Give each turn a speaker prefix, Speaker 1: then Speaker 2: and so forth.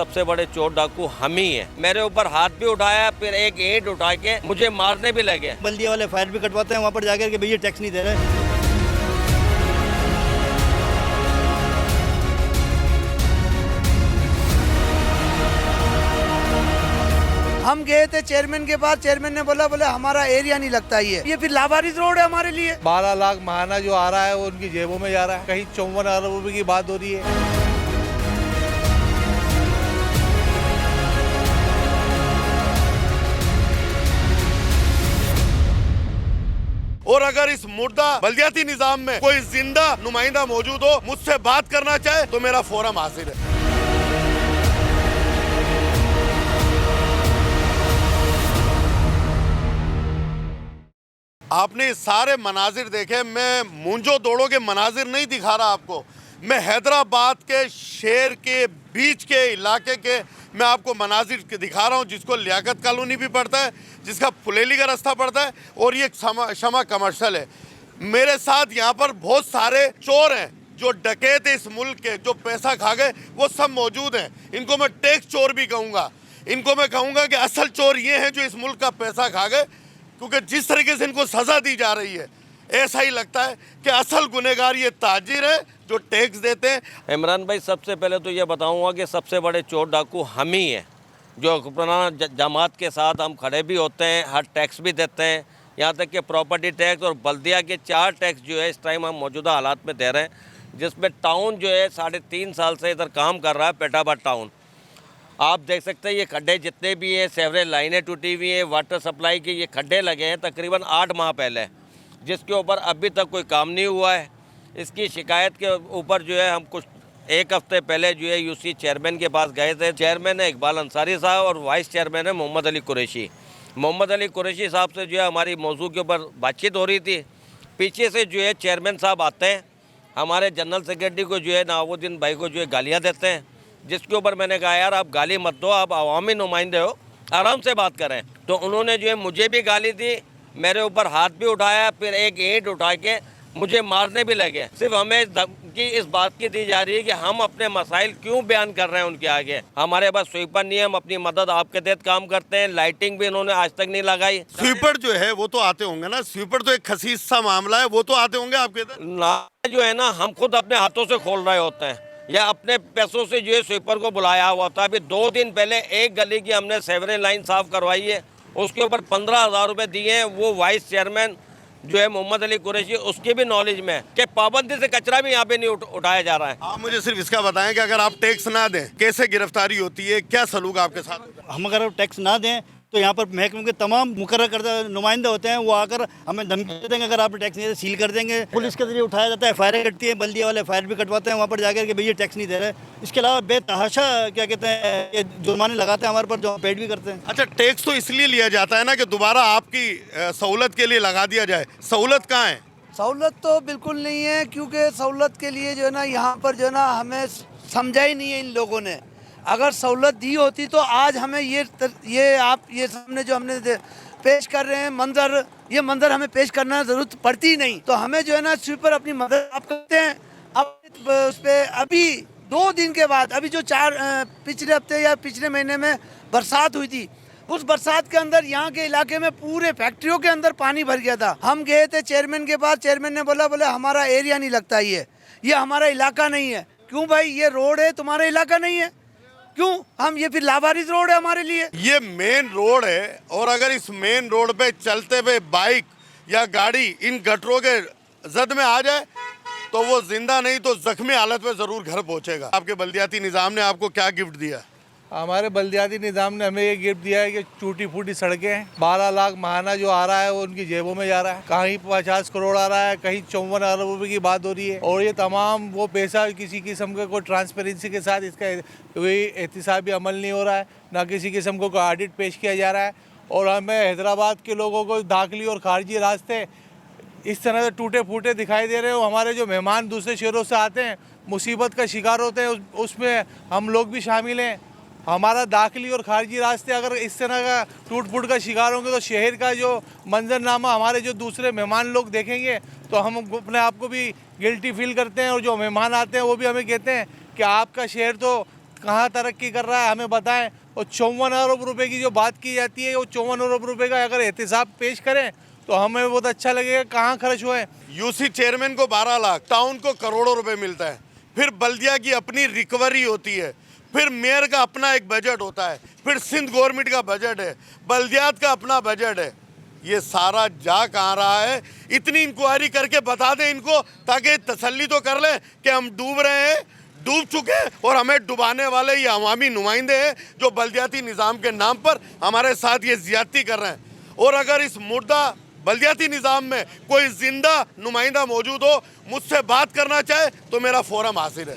Speaker 1: सबसे बड़े चोर डाकू हम ही हैं। मेरे ऊपर हाथ भी उठाया, फिर एक ईंट उठा के मुझे मारने भी लगे।
Speaker 2: बल्दिया वाले फायर भी कटवाते हैं वहाँ पर जाकर के भैया टैक्स नहीं दे रहे।
Speaker 3: हम गए थे चेयरमैन के पास, चेयरमैन ने बोले हमारा एरिया नहीं लगता ये फिर लावारिस रोड है हमारे लिए।
Speaker 4: 12 लाख महाना जो आ रहा है वो उनकी जेबों में जा रहा है। कहीं 54 अरब रुपए की बात हो रही है।
Speaker 5: और अगर इस मुर्दा बल्दियाती निजाम में कोई जिंदा नुमाइंदा मौजूद हो, मुझसे बात करना चाहे तो मेरा फोरम हाजिर है। आपने सारे मनाजिर देखे, मैं मूंजो दौड़ो के मनाजिर नहीं दिखा रहा आपको। मैं हैदराबाद के शहर के बीच के इलाके के मैं आपको मनाजिर दिखा रहा हूँ, जिसको लियाकत कॉलोनी भी पड़ता है, जिसका फुलेली का रास्ता पड़ता है, और ये शमा कमर्शियल है। मेरे साथ यहाँ पर बहुत सारे चोर हैं जो डकैत इस मुल्क के, जो पैसा खा गए, वो सब मौजूद हैं। इनको मैं टैक्स चोर भी कहूँगा। इनको मैं कहूँगा कि असल चोर ये हैं जो इस मुल्क का पैसा खा गए, क्योंकि जिस तरीके से इनको सज़ा दी जा रही है, ऐसा ही लगता है कि असल गुनहगार ये ताजिर है जो टैक्स देते हैं।
Speaker 1: इमरान भाई, सबसे पहले तो ये बताऊंगा कि सबसे बड़े चोर डाकू हम ही हैं, जो अपना जमात के साथ हम खड़े भी होते हैं, हर टैक्स भी देते हैं, यहाँ तक कि प्रॉपर्टी टैक्स और बल्दिया के 4 टैक्स जो है इस टाइम हम मौजूदा हालात में दे रहे हैं, जिसमें टाउन जो है 3.5 साल से इधर काम कर रहा है, पेटाबाद टाउन। आप देख सकते हैं ये खड्डे जितने भी हैं, सेवरेज लाइनें टूटी हुई हैं, वाटर सप्लाई के ये खड्डे लगे हैं तकरीबन 8 माह पहले, जिसके ऊपर अभी तक कोई काम नहीं हुआ है। इसकी शिकायत के ऊपर जो है हम कुछ 1 हफ्ते पहले जो है यूसी चेयरमैन के पास गए थे। चेयरमैन है इकबाल अंसारी साहब और वाइस चेयरमैन है मोहम्मद अली कुरैशी। मोहम्मद अली कुरैशी साहब से जो है हमारी मौजू के ऊपर बातचीत हो रही थी। पीछे से जो है चेयरमैन साहब आते हैं, हमारे जनरल सेक्रेटरी को जो है नवाबुद्दीन भाई को जो है गालियाँ देते हैं, जिसके ऊपर मैंने कहा यार आप गाली मत दो, आप अवामी नुमाइंदे हो, आराम से बात करें। तो उन्होंने जो है मुझे भी गाली दी, मेरे ऊपर हाथ भी उठाया, फिर एक ईंट उठा के मुझे मारने भी लगे। सिर्फ हमें धमकी इस बात की दी जा रही है कि हम अपने मसाइल क्यों बयान कर रहे हैं उनके आगे। हमारे पास स्वीपर नहीं है, हम अपनी मदद आपके तहत काम करते हैं। लाइटिंग भी इन्होंने आज तक नहीं लगाई।
Speaker 5: स्वीपर जो है वो तो आते होंगे ना, स्वीपर तो एक खसीस सा मामला है, वो तो आते होंगे आपके इधर
Speaker 1: ना। जो है ना, हम खुद अपने हाथों से खोल रहे होते हैं या अपने पैसों से जो है स्वीपर को बुलाया हुआ था। अभी 2 दिन पहले एक गली की हमने सेवरेज लाइन साफ करवाई है, उसके ऊपर 15,000 रुपये दिए हैं। वो वाइस चेयरमैन जो है मोहम्मद अली कुरैशी, उसकी भी नॉलेज में कि पाबंदी से कचरा भी यहाँ पे नहीं उठाया जा रहा है।
Speaker 5: आप मुझे सिर्फ इसका बताएं कि अगर आप टैक्स ना दें कैसे गिरफ्तारी होती है, क्या सलूक आपके साथ?
Speaker 2: हम अगर टैक्स ना दें तो यहाँ पर महकमे के तमाम मुकर्रर करदा नुमाइंदे होते हैं, वो आकर हमें धमकी देंगे अगर आप टैक्स नहीं दे सील कर देंगे। पुलिस के जरिए उठाया जाता है, फायर कटती है, बल्दिया वाले फायर भी कटवाते हैं वहाँ पर जाकर के भैया टैक्स नहीं दे रहे। इसके अलावा बेतहाशा क्या कहते हैं ये जुर्माने लगाते हैं हमारे पर, जो पेड भी करते हैं।
Speaker 5: अच्छा, टैक्स तो इसलिए लिया जाता है ना कि दोबारा आपकी सहूलत के लिए लगा दिया जाए। सहूलत कहाँ है?
Speaker 3: सहूलत तो बिल्कुल नहीं है, क्योंकि सहूलत के लिए जो है ना यहाँ पर जो है ना हमें समझा ही नहीं है इन लोगों ने। अगर सहूलत दी होती तो आज हमें ये आप ये सामने जो हमने पेश कर रहे हैं मंजर, ये मंजर हमें पेश करना जरूरत पड़ती ही नहीं। तो हमें जो है ना स्वीपर अपनी मदद आप करते हैं। अब उस पर अभी 2 दिन के बाद, अभी जो पिछले हफ्ते या पिछले महीने में बरसात हुई थी, उस बरसात के अंदर यहाँ के इलाके में पूरे फैक्ट्रियों के अंदर पानी भर गया था। हम गए थे चेयरमैन के पास, चेयरमैन ने बोले हमारा एरिया नहीं लगता ये हमारा इलाका नहीं है। क्यों भाई, ये रोड है, तुम्हारा इलाका नहीं है? क्यों हम ये फिर लावारिस रोड है हमारे लिए? ये
Speaker 5: मेन रोड है, और अगर इस मेन रोड पे चलते हुए बाइक या गाड़ी इन गटरों के जद में आ जाए तो वो जिंदा नहीं तो जख्मी हालत में जरूर घर पहुंचेगा। आपके बल्दियाती निज़ाम ने आपको क्या गिफ्ट दिया?
Speaker 4: हमारे बल्दियाती निज़ाम ने हमें ये गिफ्ट दिया है कि टूटी फूटी सड़कें हैं। 12 लाख महाना जो आ रहा है वो उनकी जेबों में जा रहा है। कहीं 50 करोड़ आ रहा है, कहीं 54 अरब रुपए की बात हो रही है। और ये तमाम वो पैसा किसी किस्म का कोई ट्रांसपेरेंसी के साथ इसका कोई एहतिसाबी अमल नहीं हो रहा है, ना किसी किस्म को कोई ऑडिट पेश किया जा रहा है। और हमें हैदराबाद के लोगों को दाखिली और खारजी रास्ते इस तरह से टूटे फूटे दिखाई दे रहे हो। हमारे जो मेहमान दूसरे शहरों से आते हैं, मुसीबत का शिकार होते हैं, उसमें हम लोग भी शामिल हैं। हमारा दाखिली और खारजी रास्ते अगर इस तरह का टूट फूट का शिकार होंगे तो शहर का जो मंजरनामा हमारे जो दूसरे मेहमान लोग देखेंगे तो हम अपने आप को भी गिल्टी फील करते हैं। और जो मेहमान आते हैं वो भी हमें कहते हैं कि आपका शहर तो कहाँ तरक्की कर रहा है हमें बताएं। और 54 अरब रुपए की जो बात की जाती है, वो 54 अरब रुपए का अगर एहतिसाब पेश करें तो हमें बहुत अच्छा लगेगा कहाँ खर्च हुए।
Speaker 5: यूसी चेयरमैन को 12 लाख, टाउन को करोड़ों रुपए मिलता है, फिर बल्दिया की अपनी रिकवरी होती है, फिर मेयर का अपना एक बजट होता है, फिर सिंध गवर्नमेंट का बजट है, बल्दियात का अपना बजट है। ये सारा जा कहाँ रहा है? इतनी इंक्वायरी करके बता दें इनको, ताकि तसल्ली तो कर लें कि हम डूब रहे हैं, डूब चुके हैं, और हमें डुबाने वाले ये अवामी नुमाइंदे हैं जो बल्दियाती निज़ाम के नाम पर हमारे साथ ये ज़्यादती कर रहे हैं। और अगर इस मुर्दा बल्दियाती निज़ाम में कोई जिंदा नुमाइंदा मौजूद हो, मुझसे बात करना चाहे तो मेरा फोरम हाजिर है।